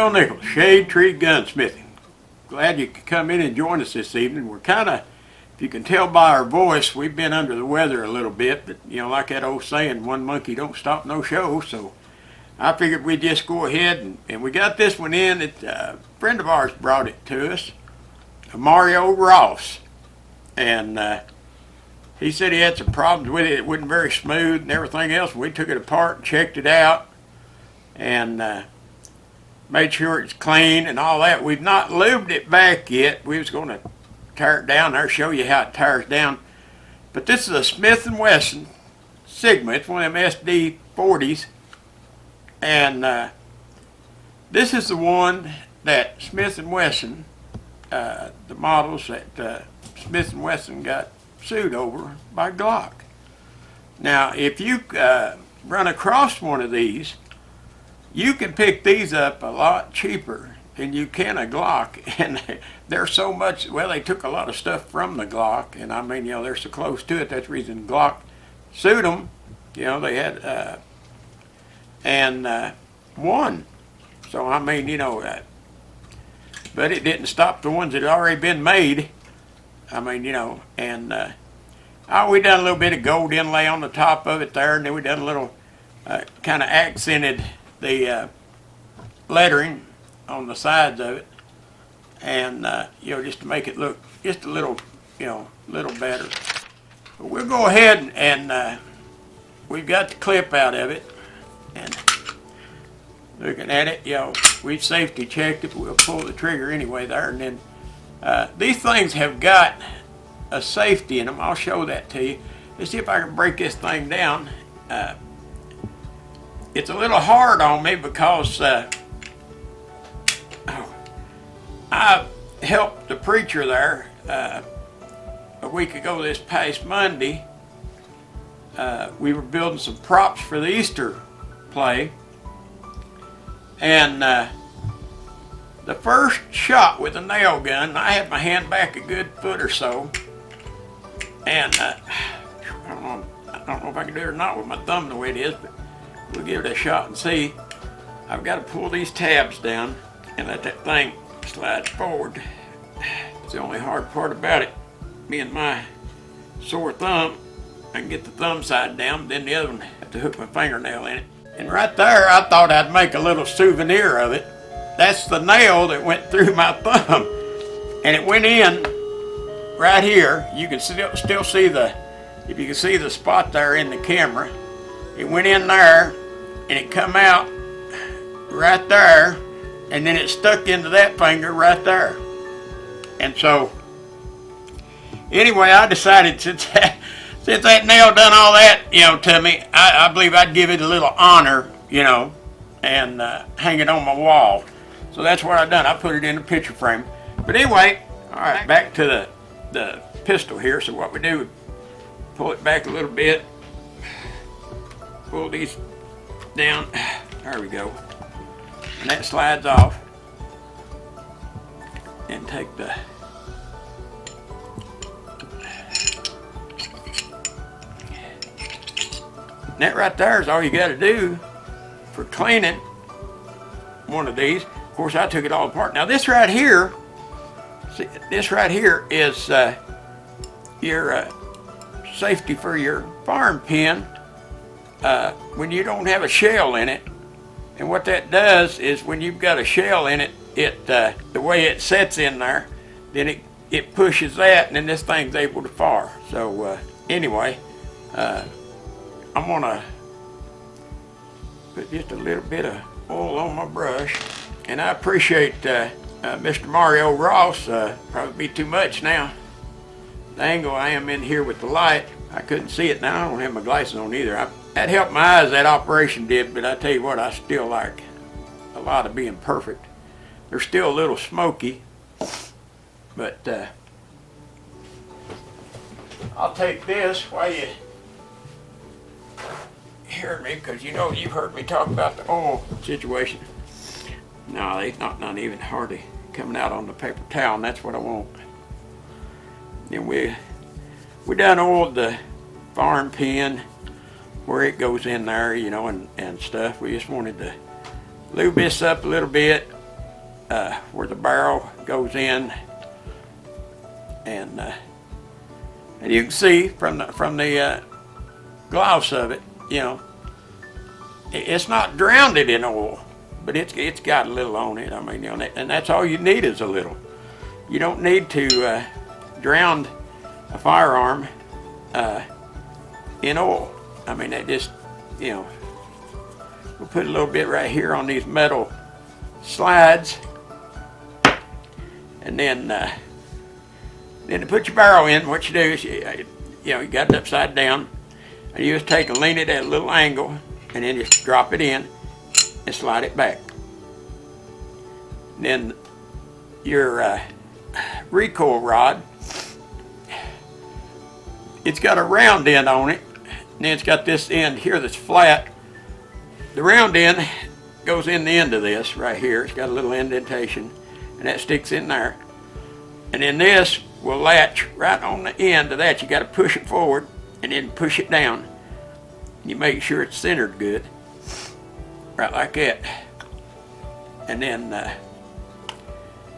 Bill Nichols, Shade Tree Gunsmithing. Glad you could come in and join us this evening. We're kind of, if you can tell by our voice, we've been under the weather a little bit, but you know, like that old saying, one monkey don't stop no show, so I figured we'd just go ahead and we got this one in. A friend of ours brought it to us, Mario Ross, and he said he had some problems with it. It wasn't very smooth and everything else. We took it apart and checked it out and made sure it's clean and all that. We've not lubed it back yet. We was going to tear it down there, show you how it tires down. But this is a Smith and Wesson Sigma. It's one of them SD 40s. And this is the one that Smith and Wesson, the models that Smith and Wesson got sued over by Glock. Now, if you run across one of these, you can pick these up a lot cheaper than you can a Glock, and they're so much, well, they took a lot of stuff from the Glock, and I mean, you know, they're so close to it, that's the reason Glock sued them. You know, they had, won. So, I mean, you know, but it didn't stop the ones that had already been made. I mean, you know, and we done a little bit of gold inlay on the top of it there, and then we done a little kind of accented the lettering on the sides of it, and you know, just to make it look just a little, you know, little better. But we'll go ahead and we've got the clip out of it, and looking at it, you know, we've safety checked it. We'll pull the trigger anyway there, and then these things have got a safety in them. I'll show that to you. Let's see if I can break this thing down. It's a little hard on me because I helped the preacher there a week ago this past Monday. We were building some props for the Easter play, and the first shot with a nail gun, I had my hand back a good foot or so, and I don't know if I can do it or not with my thumb the way it is, but we'll give it a shot and see. I've got to pull these tabs down and let that thing slide forward. It's the only hard part about it. Being my sore thumb, I can get the thumb side down, then the other one I have to hook my fingernail in it. And right there, I thought I'd make a little souvenir of it. That's the nail that went through my thumb. And it went in right here. You can still see if you can see the spot there in the camera. It went in there, and it come out right there, and then it stuck into that finger right there. And so, anyway, I decided since that nail done all that, you know, to me, I believe I'd give it a little honor, you know, and hang it on my wall. So that's what I done. I put it in a picture frame. But anyway, all right, back to the pistol here. So what we do, we pull it back a little bit. Pull these down, there we go, and that slides off, and take the, and that right there is all you got to do for cleaning one of these. Of course, I took it all apart. Now this right here, see, this right here is your safety for your firing pin. When you don't have a shell in it, and what that does is when you've got a shell in it, the way it sets in there, then it pushes that, and then this thing's able to fire. So anyway, I'm gonna put just a little bit of oil on my brush, and I appreciate Mr. Mario Ross. Probably be too much now. The angle I am in here with the light, I couldn't see it now. I don't have my glasses on either. That helped my eyes, that operation did, but I tell you what, I still like a lot of being perfect. They're still a little smoky, but I'll take this while you hear me, because you know you've heard me talk about the oil situation. No, they're not even hardly coming out on the paper towel, and that's what I want. Then we done oiled the firing pin where it goes in there, you know, and stuff. We just wanted to lube this up a little bit, where the barrel goes in, and you can see from the gloss of it, you know, it's not drowned it in oil, but it's got a little on it. I mean, you know, and that's all you need is a little. You don't need to drown a firearm in oil. I mean, that just, you know, we'll put a little bit right here on these metal slides, and then to put your barrel in, what you do is you got it upside down, and you just take and lean it at a little angle, and then just drop it in and slide it back. And then your recoil rod, it's got a round end on it, and then it's got this end here that's flat. The round end goes in the end of this right here. It's got a little indentation, and that sticks in there. And then this will latch right on the end of that. You got to push it forward and then push it down. You make sure it's centered good, right like that. And then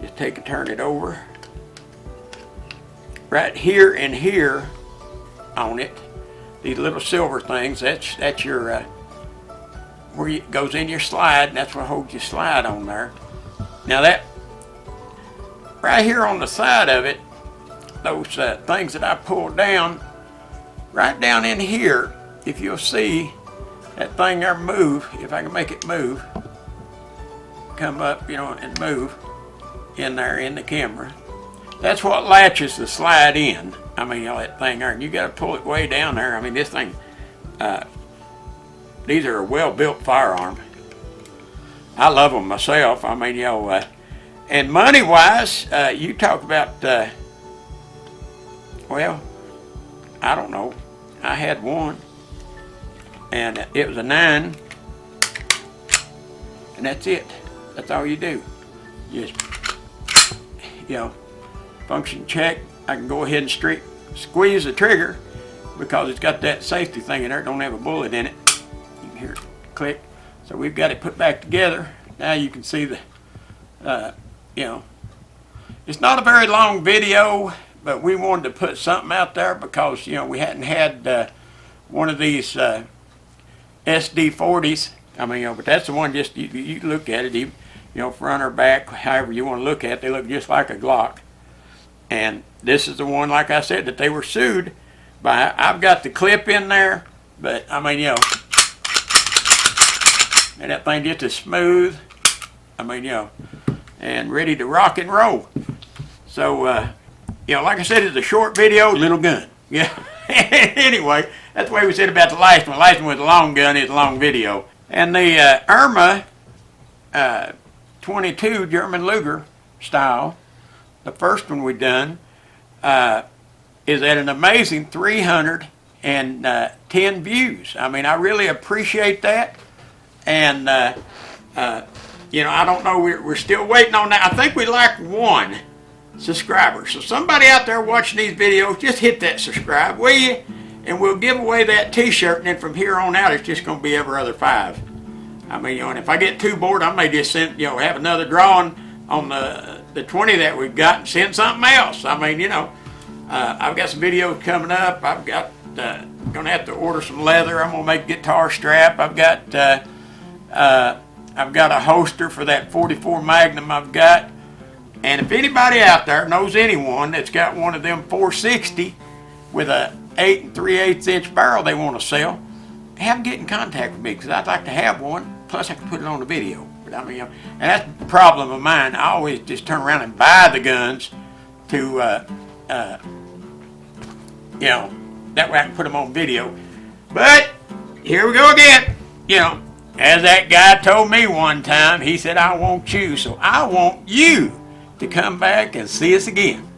just take and turn it over. Right here and here on it, these little silver things, that's your where it goes in your slide, and that's what holds your slide on there. Now that right here on the side of it, those things that I pulled down, right down in here, if you'll see that thing there move, if I can make it move, come up, you know, and move in there in the camera. That's what latches the slide in. I mean, you know, that thing there, and you got to pull it way down there. I mean, this thing, these are a well-built firearm. I love them myself. I mean, you know, and money-wise, you talk about, well, I don't know. I had one, and it was a 9, and that's it. That's all you do. You just, you know, function check. I can go ahead and squeeze the trigger because it's got that safety thing in there. It don't have a bullet in it. You can hear it click. So we've got it put back together. Now you can see the, you know, it's not a very long video, but we wanted to put something out there because, you know, we hadn't had one of these SD40s. I mean, you know, but that's the one. Just you look at it, you know, front or back, however you want to look at it, they look just like a Glock. And this is the one, like I said, that they were sued by. I've got the clip in there, but I mean, you know, and that thing just as smooth. I mean, you know, and ready to rock and roll. So, you know, like I said, it's a short video, little gun. Yeah. Anyway, that's the way we said about the last one. The last one was a long gun, it's a long video. And the Irma 22 German Luger style, the first one we done, is at an amazing 310 views. I mean, I really appreciate that. And, you know, I don't know, we're still waiting on that. I think we lack 1 subscriber. So somebody out there watching these videos, just hit that subscribe, will you? And we'll give away that t-shirt, and then from here on out, it's just going to be every other 5. I mean, you know, and if I get too bored, I may just send, you know, have another drawing on the 20 that we've got and send something else. I mean, you know, I've got some videos coming up. I've got, going to have to order some leather. I'm going to make a guitar strap. I've got a holster for that 44 Magnum I've got. And if anybody out there knows anyone that's got one of them 460 with a 8 3/8 inch barrel they want to sell, have them get in contact with me, because I'd like to have one. Plus, I can put it on the video. But I mean, you know, and that's the problem of mine. I always just turn around and buy the guns to, you know, that way I can put them on video. But here we go again. You know, as that guy told me one time, he said, "I want you, so I want you to come back and see us again."